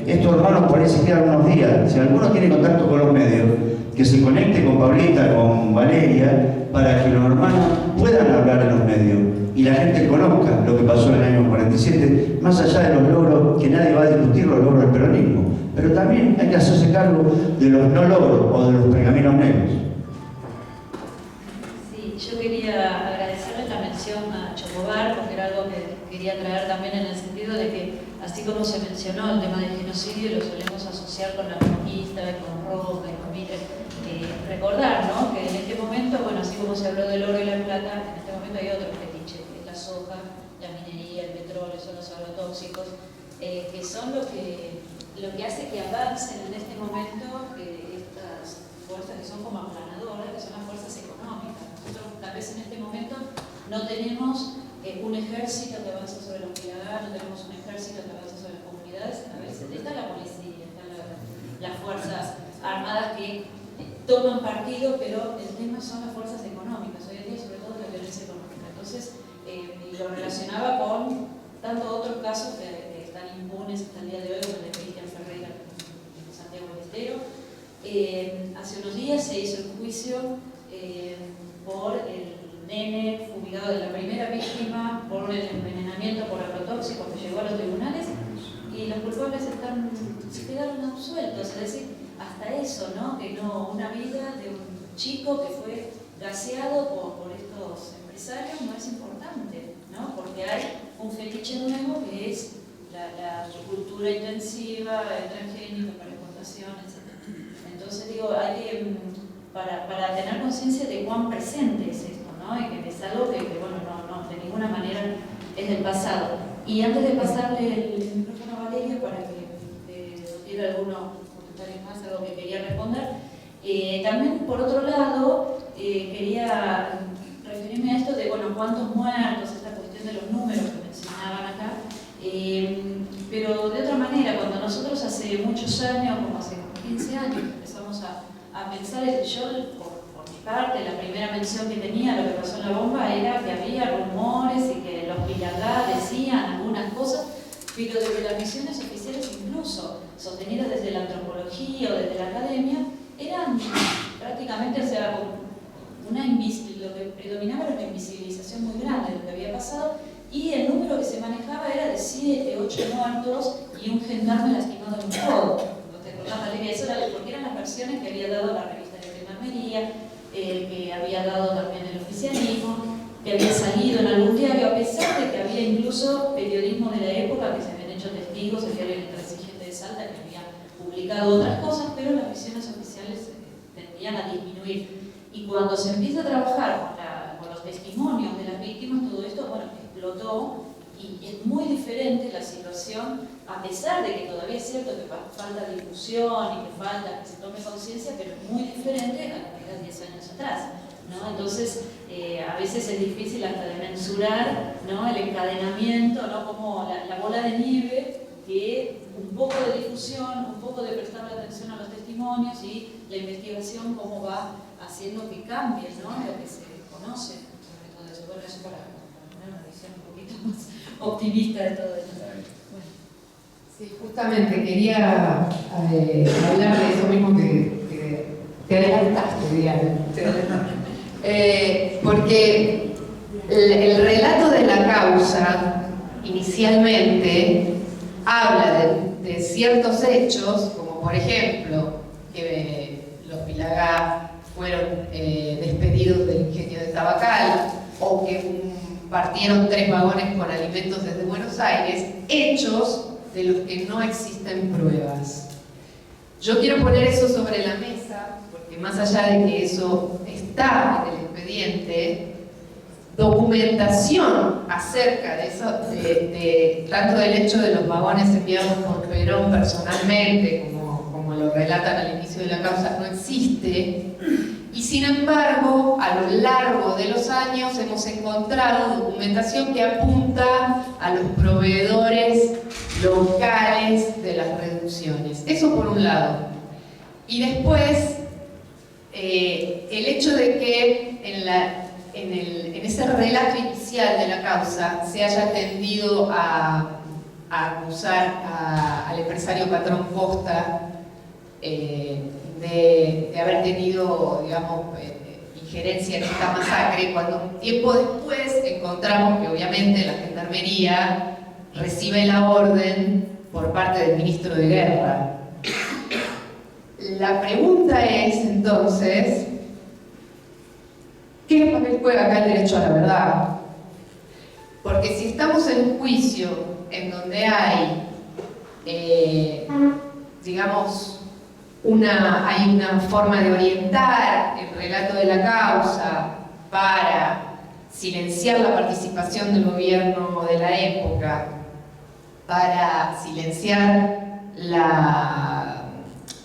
estos hermanos por ahí se quedan unos días. Si alguno tiene contacto con los medios, que se conecte con Pablita, con Valeria, para que los hermanos puedan hablar en los medios y la gente conozca lo que pasó en el año 47, más allá de los logros, que nadie va a discutir los logros del peronismo, pero también hay que hacerse cargo de los no logros o de los pergaminos negros. Sí, yo quería agradecerle la mención a Chocobar, porque era algo que quería traer también en el sentido de que, así como se mencionó el tema del genocidio, lo solemos asociar con la conquista, con Roma y con Mitre, recordar, ¿no?, que en este momento, bueno, así como se habló del oro y la plata, en este momento hay otro fetiche, que es la soja, la minería, el petróleo, son los agrotóxicos, que son lo que hace que avancen en este momento estas fuerzas que son como aplanadoras, que son las fuerzas económicas. Nosotros tal vez en este momento no tenemos un ejército que avanza sobre los pilaganos, no tenemos un ejército que avanza sobre las comunidades. A veces está la policía, están las fuerzas armadas que toman partido, pero el tema son las fuerzas económicas, hoy en día sobre todo la violencia económica. Entonces, lo relacionaba con tantos otros casos que están impunes hasta el día de hoy, como el de Cristian Ferreira en Santiago del Estero. Hace unos días se hizo el juicio por el nene fumigado de la primera víctima por el envenenamiento por agrotóxicos que llegó a los tribunales, y los culpables se quedaron absueltos, es decir, hasta eso, ¿no? Que no, una vida de un chico que fue gaseado por estos empresarios no es importante, ¿no? Porque hay un fetiche nuevo que es la agricultura intensiva, el transgénico para exportación, etc. Entonces digo, hay que, para tener conciencia de cuán presente es esto, ¿no? Y que es algo que bueno, no, de ninguna manera es del pasado. Y antes de pasarle el micrófono a Valeria para que tuviera algunos comentarios más, algo que quería responder, también por otro lado quería referirme a esto de, bueno, cuántos muertos, esta cuestión de los números que mencionaban acá, pero de otra manera, cuando nosotros hace muchos años, como hace 15 años, empezamos a pensar, yo por mi parte, la primera mención que tenía, lo que pasó en la bomba, era que había rumores y que los pilagá decían algunas cosas, pero desde las misiones oficiales, incluso sostenidas desde la antropología o desde la academia, eran prácticamente, o sea, lo que predominaba era una invisibilización muy grande de lo que había pasado, y el número que se manejaba era de 7, 8 muertos y un gendarme lastimado en un codo. ¿Te acordás, Valeria? Eso era porque eran las versiones que había dado la revista de Gendarmería, que había dado también el oficialismo, que había salido en algún diario, a pesar de que había incluso periodismo de la época, que se habían hecho testigos, el diario El Intransigente de Salta, que había publicado otras cosas, pero las visiones oficiales tendían a disminuir. Y cuando se empieza a trabajar con los testimonios de las víctimas, todo esto, bueno, explotó, y es muy diferente la situación, a pesar de que todavía es cierto que falta difusión y que falta que se tome conciencia, pero es muy diferente a lo que era 10 años atrás, ¿no? Entonces, a veces es difícil hasta de mensurar, ¿no?, el encadenamiento, ¿no?, como la bola de nieve, que un poco de difusión, un poco de prestarle atención a los testimonios y la investigación, cómo va haciendo que cambie, ¿no?, lo que se conoce sobre todo eso. Bueno, eso para tener una visión un poquito más optimista de todo esto. Bueno. Sí, justamente quería hablar de eso mismo que te adelantaste, Diana. Porque el relato de la causa inicialmente habla de ciertos hechos, como por ejemplo que los pilagá fueron despedidos del ingenio de Tabacal, o que partieron 3 vagones con alimentos desde Buenos Aires, hechos de los que no existen pruebas. Yo quiero poner eso sobre la mesa, porque más allá de que eso está en el expediente, documentación acerca de eso, tanto del hecho de los vagones enviados por Perón personalmente, como lo relatan al inicio de la causa, no existe. Y sin embargo, a lo largo de los años hemos encontrado documentación que apunta a los proveedores locales de las reducciones. Eso por un lado. Y después, el hecho de que en ese relato inicial de la causa se haya tendido a a acusar al empresario patrón Costa de haber tenido, digamos, injerencia en esta masacre, cuando un tiempo después encontramos que obviamente la Gendarmería recibe la orden por parte del ministro de Guerra. La pregunta es entonces, ¿qué papel juega acá el derecho a la verdad? Porque si estamos en un juicio en donde hay, digamos, hay una forma de orientar el relato de la causa para silenciar la participación del gobierno de la época, para silenciar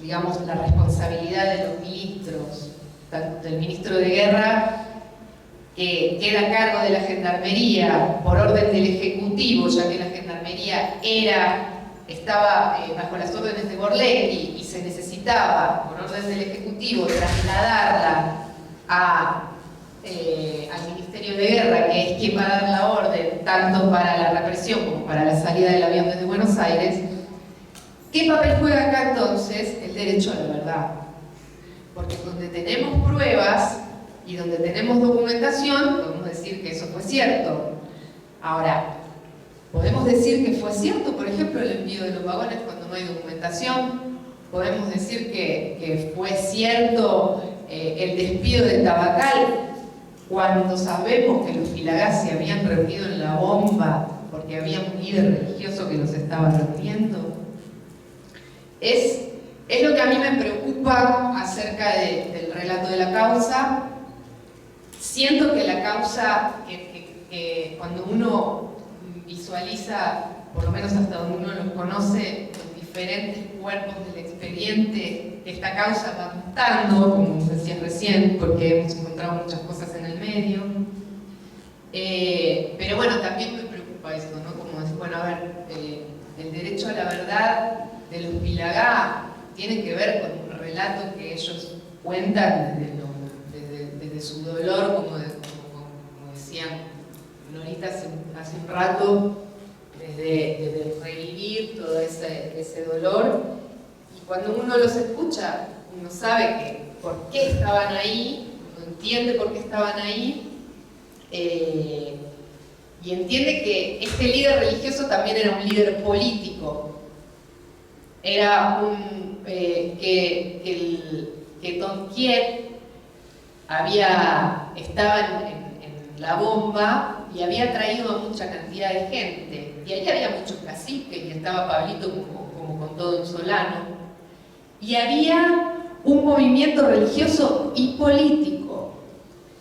digamos, la responsabilidad de los ministros, tanto del ministro de Guerra, que queda a cargo de la Gendarmería por orden del Ejecutivo, ya que la Gendarmería estaba bajo las órdenes de Borlenghi y se necesitaba, por orden del Ejecutivo, trasladarla al Ministerio de Guerra, que es quien va a dar la orden tanto para la represión como para la salida del avión desde Buenos Aires. ¿Qué papel juega acá entonces el derecho a la verdad? Porque donde tenemos pruebas y donde tenemos documentación, podemos decir que eso fue cierto. Ahora, podemos decir que fue cierto, por ejemplo, el envío de los vagones cuando no hay documentación. Podemos decir que fue cierto el despido de Tabacal cuando sabemos que los Filagá se habían reunido en la bomba porque había un líder religioso que los estaba reuniendo. Es lo que a mí me preocupa acerca del relato de la causa. Siento que la causa, que cuando uno visualiza, por lo menos hasta donde uno los conoce, los diferentes cuerpos del expediente, esta causa va mutando, como decías recién, porque hemos encontrado muchas cosas en el medio. Pero bueno, también me preocupa eso, ¿no? Como decir, bueno, a ver, el derecho a la verdad de los Filagá tiene que ver con un relato que ellos cuentan desde su dolor, como decían Norita hace un rato, desde revivir todo ese dolor. Y cuando uno los escucha, uno sabe por qué estaban ahí, uno entiende por qué estaban ahí, y entiende que este líder religioso también era un líder político. Era que Tonquier estaba en la bomba y había traído a mucha cantidad de gente. Y ahí había muchos caciques, y estaba Pablito como con todo en Solano. Y había un movimiento religioso y político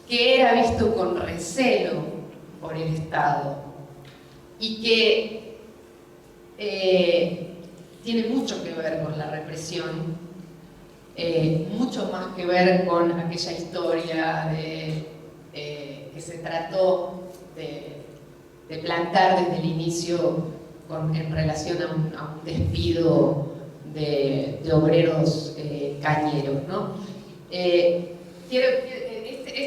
que era visto con recelo por el Estado y que tiene mucho que ver con la represión, mucho más que ver con aquella historia que se trató de plantar desde el este en relación a un despido de obreros cañeros, ¿no? Este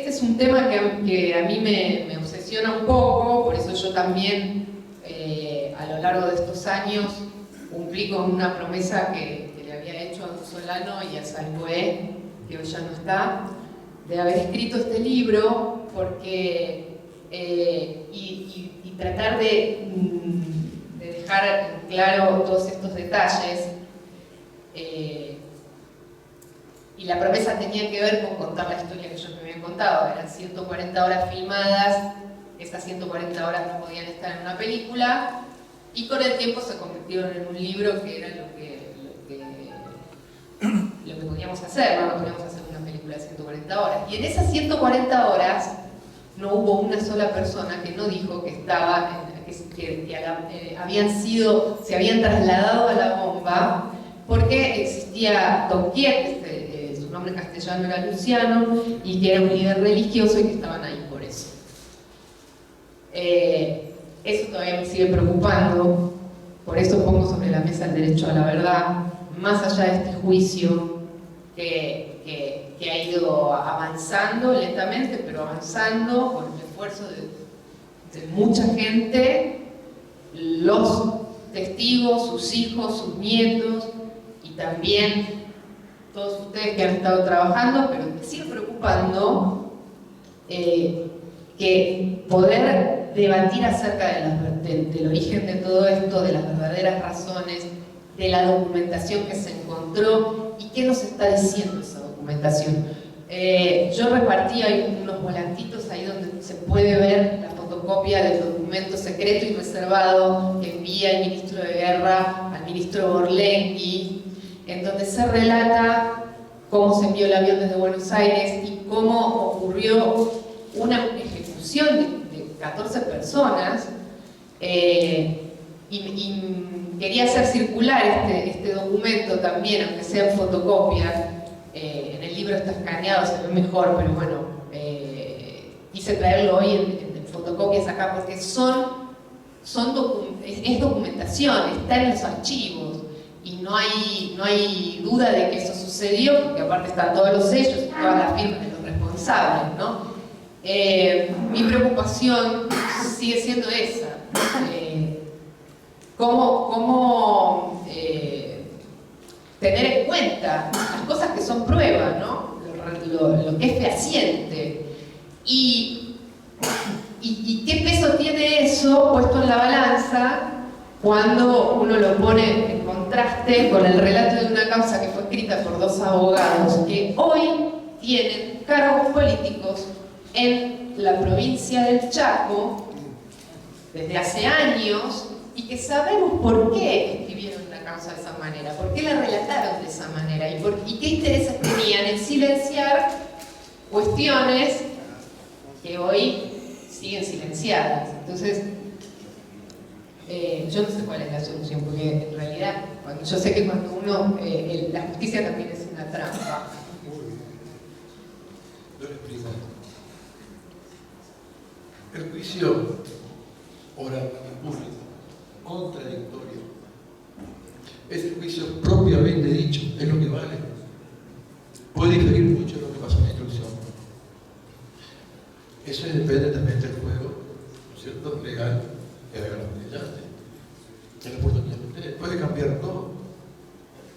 es un tema que a mí me obsesiona un poco, por eso yo también a lo largo de estos años cumplí con una promesa que le había hecho a Solano y a Salvoé, que hoy ya no está, de haber escrito este libro, porque y tratar de dejar claro todos estos detalles. Y la promesa tenía que ver con contar la historia que ellos me habían contado. Eran 140 horas filmadas, esas 140 horas no podían estar en una película, y con el tiempo se convirtieron en un libro que era lo que podíamos hacer, no podíamos hacer una película de 140 horas. Y en esas 140 horas no hubo una sola persona que no dijo que se habían trasladado a la bomba porque existía Tonquier, su nombre castellano era Luciano, y que era un líder religioso y que estaban ahí por eso. Eso todavía me sigue preocupando, por eso pongo sobre la mesa el derecho a la verdad, más allá de este juicio que ha ido avanzando lentamente, pero avanzando con el esfuerzo de mucha gente. Los testigos, sus hijos, sus nietos y también todos ustedes que han estado trabajando, pero me sigue preocupando que poder debatir acerca del origen de todo esto, de las verdaderas razones, de la documentación que se encontró y qué nos está diciendo esa documentación. Yo repartí unos volantitos ahí donde se puede ver la fotocopia del documento secreto y reservado que envía el ministro de Guerra al ministro Borlenghi, en donde se relata cómo se envió el avión desde Buenos Aires y cómo ocurrió una ejecución de 14 personas. Y quería hacer circular este documento también, aunque sea en fotocopia. En el libro está escaneado, se ve mejor, pero bueno, quise traerlo hoy en fotocopias acá porque es documentación, está en los archivos y no hay duda de que eso sucedió, porque aparte están todos los sellos y todas las firmas de los responsables, ¿no? Mi preocupación sigue siendo esa. ¿Cómo tener en cuenta las cosas que son prueba, ¿no? Lo que es fehaciente y qué peso tiene eso puesto en la balanza cuando uno lo pone en contraste con el relato de una causa que fue escrita por 2 abogados que hoy tienen cargos políticos en la provincia del Chaco desde hace años y que sabemos por qué escribieron la causa de esa manera, por qué la relataron de esa manera y qué intereses tenían en silenciar cuestiones que hoy siguen silenciadas. Entonces, yo no sé cuál es la solución, porque en realidad yo sé que cuando uno, la justicia también es una trampa. Yo le explico. El juicio oral en público contradictorio es el juicio propiamente dicho, es lo que vale. Puede diferir mucho de lo que pasa en la instrucción. Eso depende también del juego, ¿no es cierto?, legal que haga la mediante. Es la oportunidad de ustedes. Puede cambiar todo.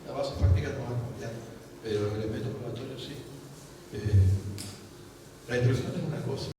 La base práctica no va a cambiar, pero el elemento probatorio sí. La instrucción es una cosa,